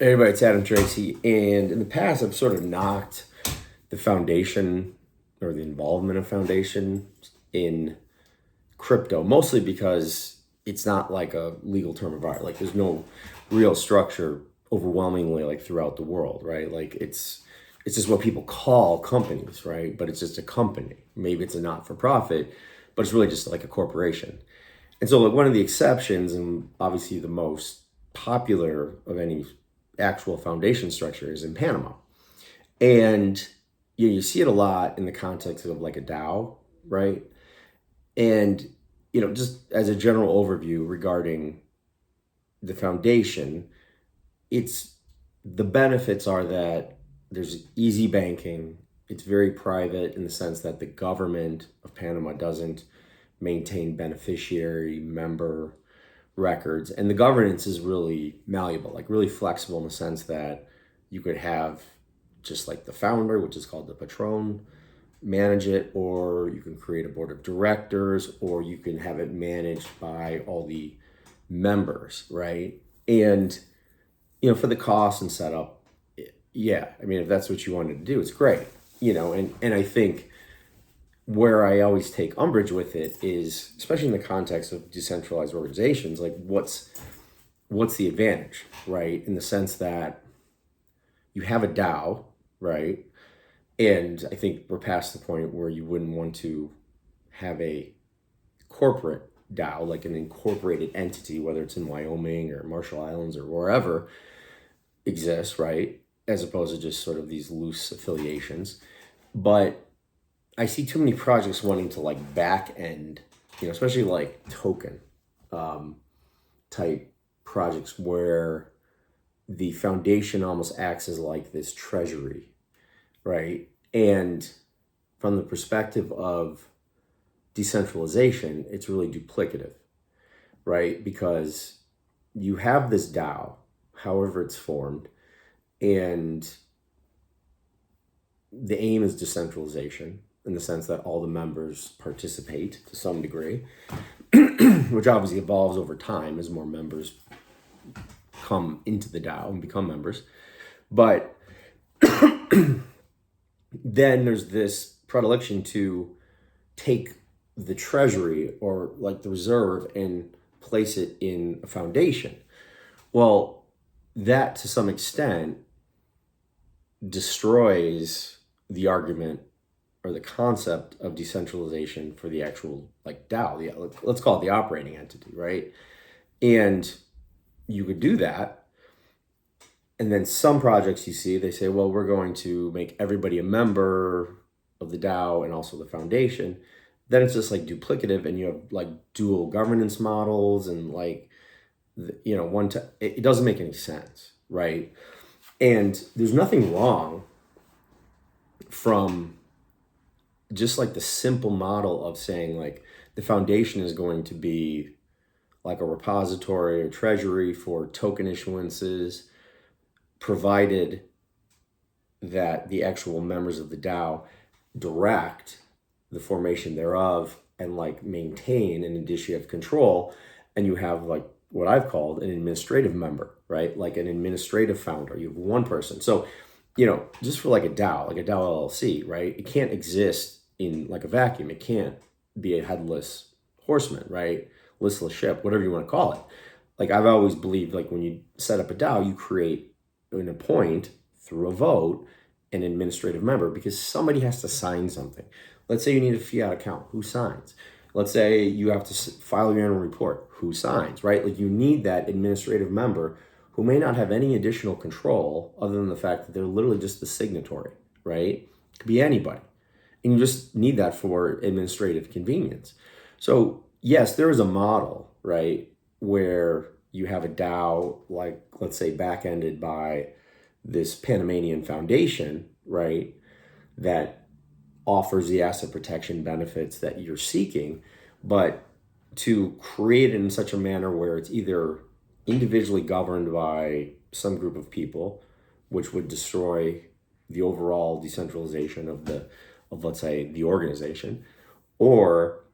Hey everybody, it's Adam Tracy, and in the past I've sort of knocked the foundation or the involvement of foundation in crypto, mostly because it's not like a legal term of art. Like there's no real structure overwhelmingly like throughout the world, right? Like it's just what people call companies, right? But it's just a company. Maybe it's a not-for-profit, but it's really just like a corporation. And so like one of the exceptions, and obviously the most popular of any actual foundation structure, is in Panama. And you see it a lot in the context of like a DAO, right? And just as a general overview regarding the foundation, it's the benefits are that there's easy banking. It's very private in the sense that the government of Panama doesn't maintain beneficiary member records, and the governance is really malleable, like really flexible in the sense that you could have just like the founder, which is called the patron, manage it, or you can create a board of directors, or you can have it managed by all the members, right? And for the cost and setup, yeah, I mean, if that's what you wanted to do, it's great. And I think where I always take umbrage with it is, especially in the context of decentralized organizations, like what's the advantage, right? In the sense that you have a DAO, right? And I think we're past the point where you wouldn't want to have a corporate DAO, like an incorporated entity, whether it's in Wyoming or Marshall Islands or wherever exists, right? As opposed to just sort of these loose affiliations. But I see too many projects wanting to like back end, especially like token type projects where the foundation almost acts as like this treasury, right? And from the perspective of decentralization, it's really duplicative, right? Because you have this DAO, however it's formed, and the aim is decentralization in the sense that all the members participate to some degree, which obviously evolves over time as more members come into the DAO and become members. But then there's this predilection to take the treasury or like the reserve and place it in a foundation. Well, that to some extent destroys the argument or the concept of decentralization for the actual like DAO. Let's call it the operating entity, right? And you could do that. And then some projects you see, they say, well, we're going to make everybody a member of the DAO and also the foundation. Then it's just like duplicative, and you have like dual governance models and like, it doesn't make any sense, right? And there's nothing wrong from just like the simple model of saying like the foundation is going to be like a repository or treasury for token issuances, provided that the actual members of the DAO direct the formation thereof and like maintain an indicia of control. And you have like what I've called an administrative member, right? Like an administrative founder. You have one person. So, just for like a DAO LLC, right? It can't exist in like a vacuum. It can't be a headless horseman, right? Listless ship, whatever you want to call it. Like I've always believed, like when you set up a DAO, you create and appoint through a vote an administrative member, because somebody has to sign something. Let's say you need a fiat account. Who signs? Let's say you have to file your annual report. Who signs, right? Like you need that administrative member who may not have any additional control other than the fact that they're literally just the signatory, right? It could be anybody. And you just need that for administrative convenience. So yes, there is a model, right, where you have a DAO, like let's say back-ended by this Panamanian foundation, right, that offers the asset protection benefits that you're seeking, but to create it in such a manner where it's either individually governed by some group of people, which would destroy the overall decentralization of let's say the organization, or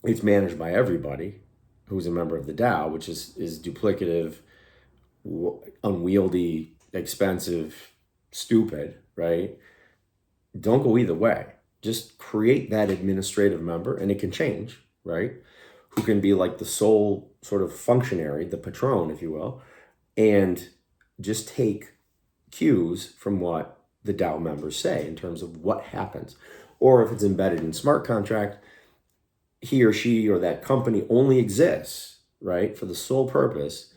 it's managed by everybody who's a member of the DAO, which is duplicative unwieldy, expensive, stupid, right? Don't go either way. Just create that administrative member, and it can change, right? Who can be like the sole sort of functionary, the patron, if you will, and just take cues from what the DAO members say in terms of what happens. Or if it's embedded in smart contract, he or she or that company only exists, right, for the sole purpose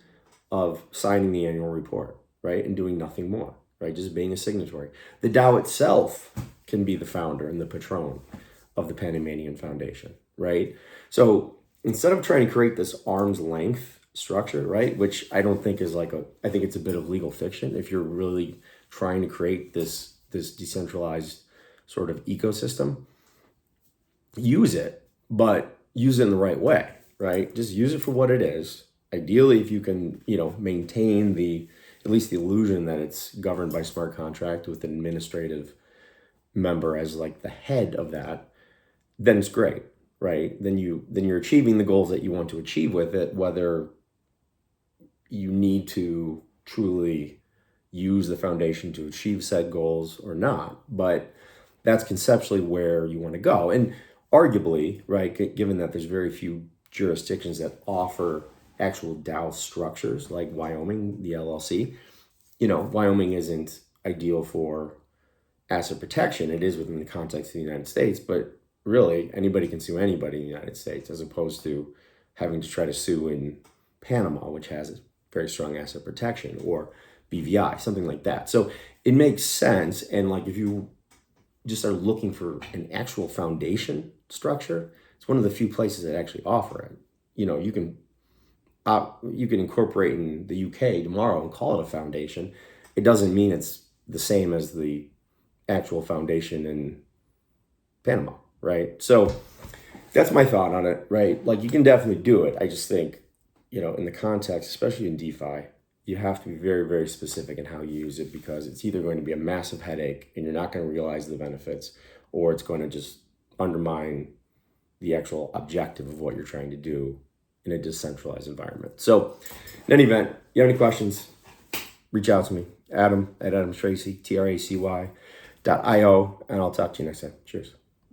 of signing the annual report, right, and doing nothing more, right, just being a signatory. The DAO itself can be the founder and the patron of the Panamanian Foundation, right? So instead of trying to create this arm's length structure, right, which I don't think is I think it's a bit of legal fiction if you're really trying to create this decentralized sort of ecosystem. Use it, but use it in the right way, right? Just use it for what it is. Ideally, if you can, maintain at least the illusion that it's governed by smart contract with an administrative member as like the head of that, then it's great, right? Then you're achieving the goals that you want to achieve with it, whether you need to truly use the foundation to achieve said goals or not. But that's conceptually where you want to go. And arguably, right, given that there's very few jurisdictions that offer actual DAO structures like Wyoming, the LLC, Wyoming isn't ideal for asset protection. It is within the context of the United States, but really anybody can sue anybody in the United States, as opposed to having to try to sue in Panama, which has a very strong asset protection, or BVI, something like that. So it makes sense. And like, if you just are looking for an actual foundation structure, it's one of the few places that actually offer it. You can incorporate in the UK tomorrow and call it a foundation. It doesn't mean it's the same as the actual foundation in Panama, right? So that's my thought on it, right? Like, you can definitely do it. I just think, in the context, especially in DeFi, you have to be very, very specific in how you use it, because it's either going to be a massive headache and you're not going to realize the benefits, or it's going to just undermine the actual objective of what you're trying to do in a decentralized environment. So in any event, you have any questions, reach out to me, Adam at Tracy, Tracy.io, and I'll talk to you next time. Cheers.